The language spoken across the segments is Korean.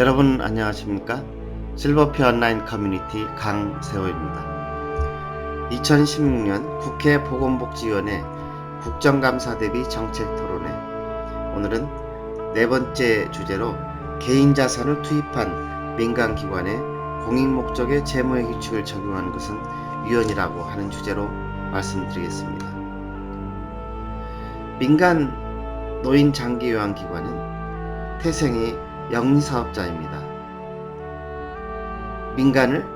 여러분 안녕하십니까? 실버피 온라인 커뮤니티 강세호입니다. 2016년 국회 보건복지위원회 국정감사 대비 정책토론회, 오늘은 네 번째 주제로 개인자산을 투입한 민간기관의 공익목적의 재무의 규칙을 적용하는 것은 위헌이라고 하는 주제로 말씀드리겠습니다. 민간 노인장기요양기관은 태생이 영리사업자입니다. 민간을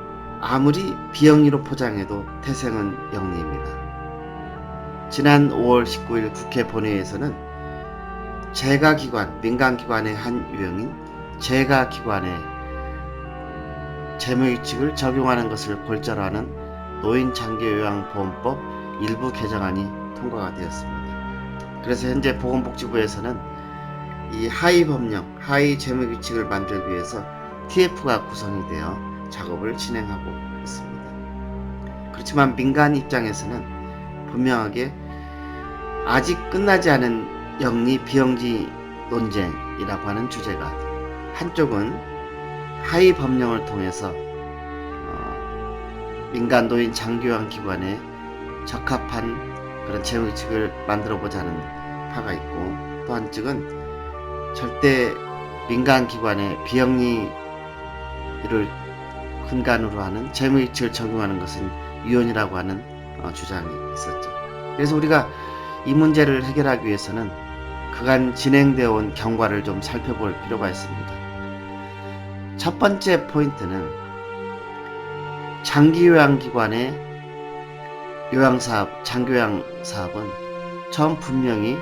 아무리 비영리로 포장해도 태생은 영리입니다. 지난 5월 19일 국회 본회의에서는 재가기관, 민간기관의 한 유형인 재가기관의 재무규칙을 적용하는 것을 골자로 하는 노인장기요양보험법 일부 개정안이 통과가 되었습니다. 그래서 현재 보건복지부에서는 이 하위 법령, 하위 재무규칙을 만들기 위해서 TF가 구성이 되어 작업을 진행하고 있습니다. 그렇지만 민간 입장에서는 분명하게 아직 끝나지 않은 영리 비영리 논쟁이라고 하는 주제가, 한쪽은 하위 법령을 통해서 민간 노인 장기요양 기관에 적합한 그런 재무규칙을 만들어보자 하는 파가 있고, 또 한쪽은 절대 민간기관의 비영리를 근간으로 하는 재무규칙을 적용하는 것은 위헌이라고 하는 주장이 있었죠. 그래서 우리가 이 문제를 해결하기 위해서는 그간 진행되어 온 경과를 좀 살펴볼 필요가 있습니다. 첫 번째 포인트는 장기요양기관의 요양사업, 장기요양사업은 처음 분명히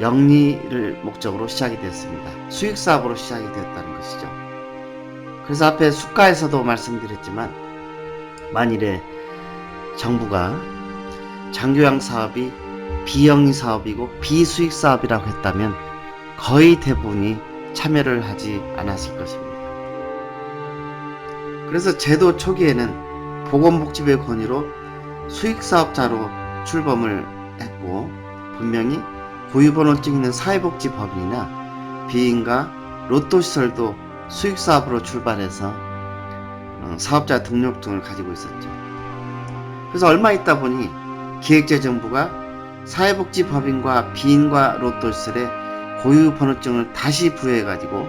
영리를 목적으로 시작이 되었습니다. 수익사업으로 시작이 되었다는 것이죠. 그래서 앞에 수가에서도 말씀드렸지만, 만일에 정부가 장기요양사업이 비영리사업이고 비수익사업이라고 했다면 거의 대부분이 참여를 하지 않았을 것입니다. 그래서 제도 초기에는 보건복지부의 권유로 수익사업자로 출범을 했고, 분명히 고유번호증 있는 사회복지법인이나 비인가 로또시설도 수익사업으로 출발해서 사업자 등록증을 가지고 있었죠. 그래서 얼마 있다 보니 기획재정부가 사회복지법인과 비인과 로또시설에 고유번호증을 다시 부여해가지고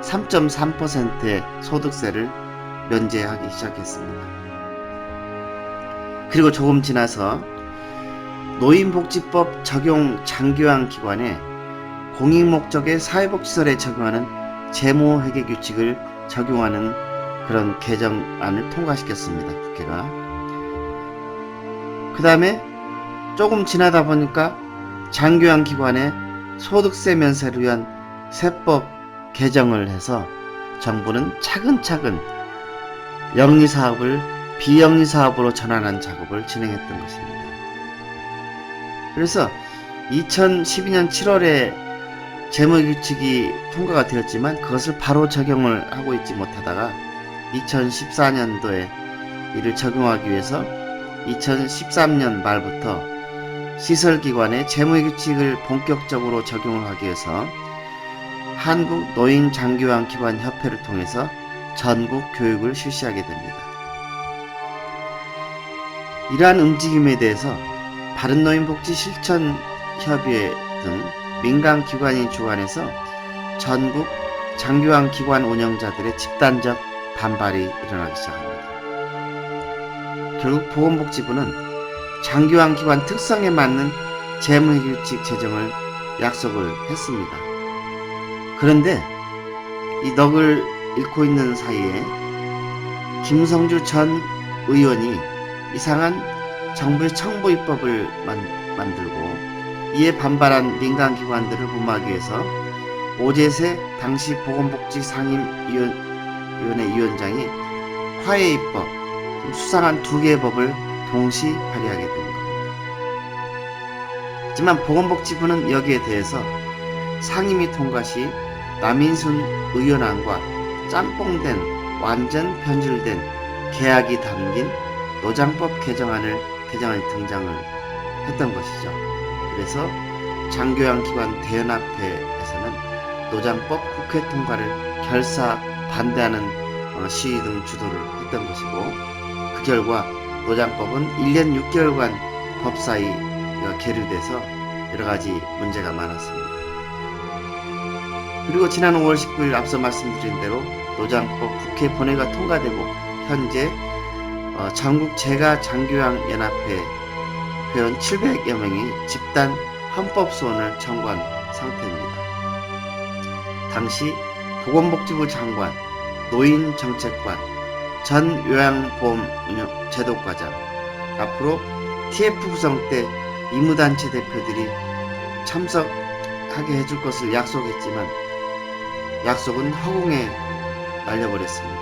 3.3%의 소득세를 면제하기 시작했습니다. 그리고 조금 지나서 노인복지법 적용 장기요양기관에 공익목적의 사회복지시설에 적용하는 재무회계규칙을 적용하는 그런 개정안을 통과시켰습니다. 국회가. 그 다음에 조금 지나다 보니까 장기요양기관의 소득세 면세를 위한 세법 개정을 해서 정부는 차근차근 영리사업을 비영리사업으로 전환한 작업을 진행했던 것입니다. 그래서 2012년 7월에 재무규칙이 통과가 되었지만 그것을 바로 적용을 하고 있지 못하다가 2014년도에 이를 적용하기 위해서 2013년 말부터 시설기관의 재무규칙을 본격적으로 적용을 하기 위해서 한국노인장기요양기관협회를 통해서 전국 교육을 실시하게 됩니다. 이러한 움직임에 대해서 바른노인복지실천협의회 등 민간기관이 주관해서 전국 장기요양기관 운영자들의 집단적 반발이 일어나기 시작합니다. 결국 보건복지부는 장기요양기관 특성에 맞는 재무규칙 제정을 약속을 했습니다. 그런데 이 넋을 잃고 있는 사이에 김성주 전 의원이 이상한 정부의 청부입법을 만들고, 이에 반발한 민간기관들을 무마하기 위해서 오재세 당시 보건복지상임위원회 위원장이 화해입법, 수상한 두 개의 법을 동시 발의하게 된 겁니다. 하지만 보건복지부는 여기에 대해서 상임위 통과 시 남인순 의원안과 짬뽕된, 완전 변질된 계약이 담긴 노장법 개정안이 등장을 했던 것이죠. 그래서 장기요양기관 대연합회에서는 노장법 국회 통과를 결사 반대하는 시위 등 주도를 했던 것이고, 그 결과 노장법은 1년 6개월간 법사위 계류돼서 여러가지 문제가 많았습니다. 그리고 지난 5월 19일 앞서 말씀드린 대로 노장법 국회 본회의가 통과되고 현재 전국 제가 장교양 연합회 회원 700여 명이 집단 헌법소원을 청구한 상태입니다. 당시 보건복지부 장관, 노인정책관, 전 요양보험제도과장, 앞으로 TF 구성 때 이무단체 대표들이 참석하게 해줄 것을 약속했지만 약속은 허공에 날려버렸습니다.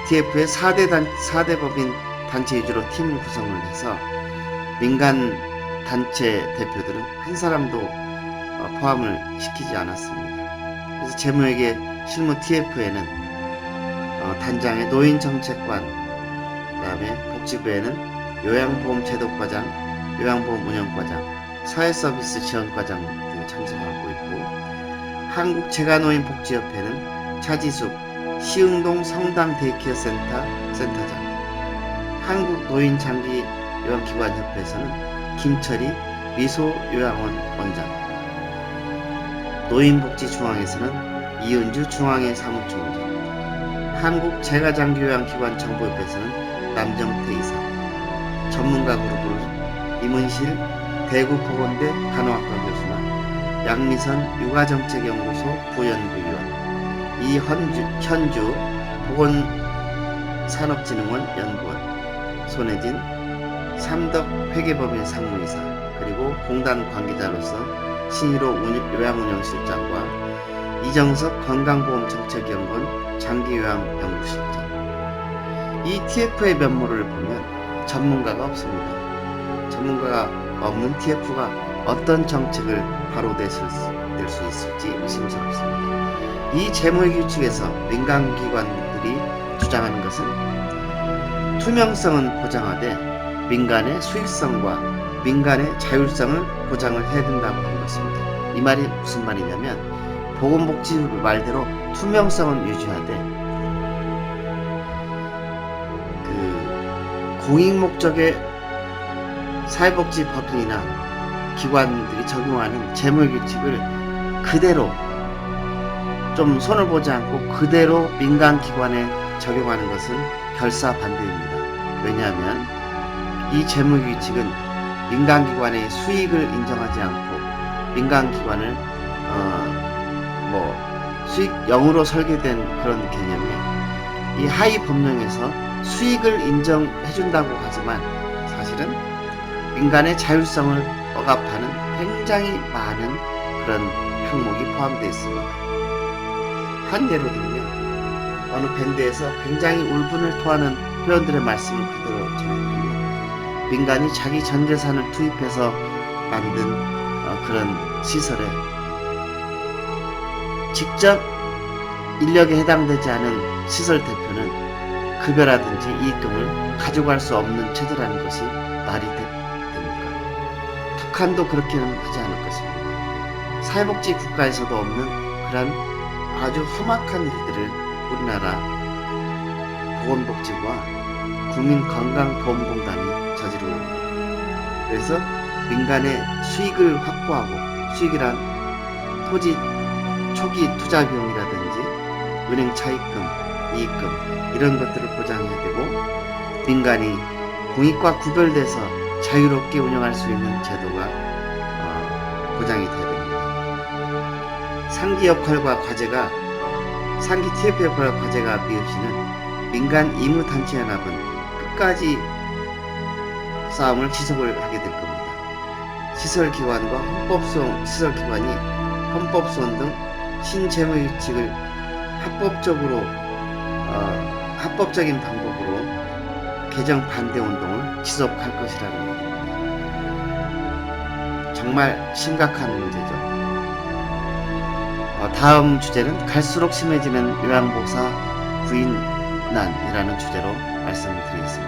TF의 4대 법인 단체 위주로 팀을 구성을 해서 민간 단체 대표들은 한 사람도 포함을 시키지 않았습니다. 그래서 재무에게 실무 TF에는 단장의 노인정책관, 그 다음에 복지부에는 요양보험제도과장, 요양보험운영과장, 사회서비스 지원과장 등이 참석하고 있고, 한국재가노인복지협회는 차지숙 시흥동 성당 데이케어 센터장, 한국노인장기요양기관협회에서는 김철희 미소요양원 원장, 노인복지중앙에서는 이은주 중앙회 사무총장, 한국재가장기요양기관정보협회에서는 남정태 이사, 전문가 그룹으로 임은실 대구보건대 간호학과 교수나 양미선 육아정책연구소 부연구위원, 이현주 보건산업진흥원 연구원, 손혜진 삼덕회계법인 상무이사, 그리고 공단 관계자로서 신일호 요양운영실장과 이정석 건강보험정책연구원 장기요양연구실장. 이 TF의 면모를 보면 전문가가 없습니다. 전문가가 없는 TF가 어떤 정책을 바로 낼 수 있을지 의심스럽습니다. 이 재무의 규칙에서 민간기관들이 주장하는 것은 투명성은 보장하되 민간의 수익성과 민간의 자율성을 보장을 해야 된다고 하는 것입니다. 이 말이 무슨 말이냐면, 보건복지부 말대로 투명성은 유지하되 공익목적의 사회복지법인이나 기관들이 적용하는 재무규칙을 그대로 좀 손을 보지 않고 그대로 민간기관에 적용하는 것은 결사 반대입니다. 왜냐하면 이 재무규칙은 민간기관의 수익을 인정하지 않고 민간기관을 수익 0으로 설계된 그런 개념이 이 하위 법령에서 수익을 인정해준다고 하지만 사실은 민간의 자율성을 억압하는 굉장히 많은 그런 항목이 포함되어 있습니다. 한 예로 들면 어느 밴드에서 굉장히 울분을 토하는 회원들의 말씀을 그대로 전해드리면, 민간이 자기 전 재산을 투입해서 만든 그런 시설에 직접 인력에 해당되지 않은 시설 대표는 급여라든지 이익금을 가져갈 수 없는 체제라는 것이 말이 됩니까? 북한도 그렇게는 하지 않을 것입니다. 사회복지 국가에서도 없는 그런 아주 험악한 일들을 우리나라 보건복지부와 국민건강보험공단이 저지르고 있습니다. 그래서 민간의 수익을 확보하고, 수익이란 토지 초기 투자 비용이라든지 은행 차입금, 이익금 이런 것들을 보장해야 되고, 민간이 공익과 구별돼서 자유롭게 운영할 수 있는 제도가 보장이 돼야 됩니다. 상기 TF 역할과 과제가 미흡시는 민간 임무단체연합은 끝까지 싸움을 지속을 하게 될 겁니다. 시설기관과 시설기관이 헌법소원 등 신재무규칙을 합법적인 방법으로 개정 반대 운동을 지속할 것이라는 겁니다. 정말 심각한 문제죠. 다음 주제는 갈수록 심해지는 요양보호사 구인난이라는 주제로 말씀을 드리겠습니다.